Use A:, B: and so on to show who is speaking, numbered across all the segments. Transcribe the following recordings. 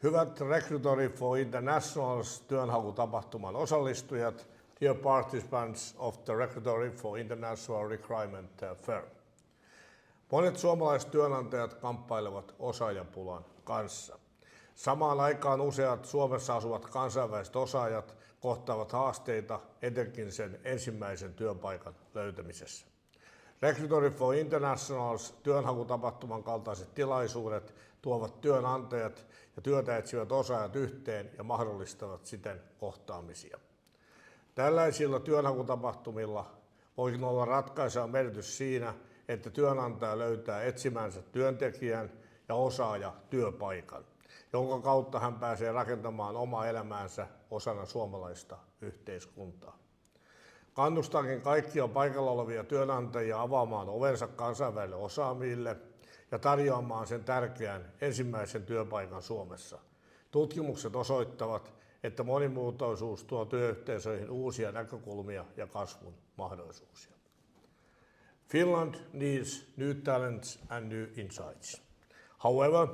A: Hyvät Recruitory for Internationals työnhakutapahtuman osallistujat, dear participants of the Recruitory for International Recruitment Fair. Monet suomalaiset työnantajat kamppailevat osaajapulan kanssa. Samaan aikaan useat Suomessa asuvat kansainväliset osaajat kohtaavat haasteita etenkin sen ensimmäisen työpaikan löytämisessä. Recruitory for Internationals työnhakutapahtuman kaltaiset tilaisuudet tuovat työnantajat ja työtä etsivät osaajat yhteen ja mahdollistavat siten kohtaamisia. Tällaisilla työnhakutapahtumilla voikin olla ratkaiseva merkitys siinä, että työnantaja löytää etsimänsä työntekijän ja osaaja työpaikan, jonka kautta hän pääsee rakentamaan omaa elämäänsä osana suomalaista yhteiskuntaa. Kannustankin kaikkia paikalla olevia työnantajia avaamaan ovensa kansainvälisille osaamille ja tarjoamaan sen tärkeän ensimmäisen työpaikan Suomessa. Tutkimukset osoittavat, että monimuotoisuus tuo työyhteisöihin uusia näkökulmia ja kasvun mahdollisuuksia. Finland needs new talents and new insights. However,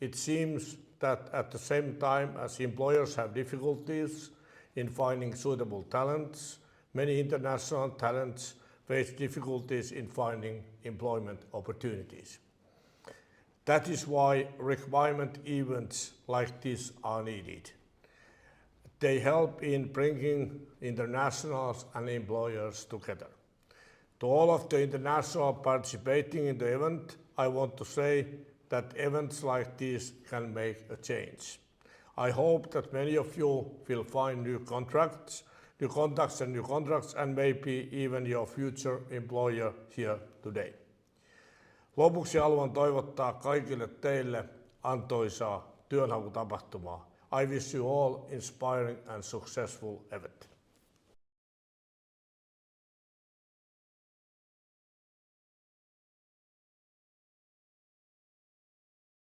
A: it seems that at the same time as employers have difficulties in finding suitable talents, many international talents face difficulties in finding employment opportunities. That is why requirement events like this are needed. They help in bringing internationals and employers together. To all of the international participating in the event, I want to say that events like these can make a change. I hope that many of you will find new contacts and maybe even your future employer here today. Lopuksi haluan toivottaa kaikille teille antoisaa työnhakutapahtumaa. I wish you all inspiring and successful event.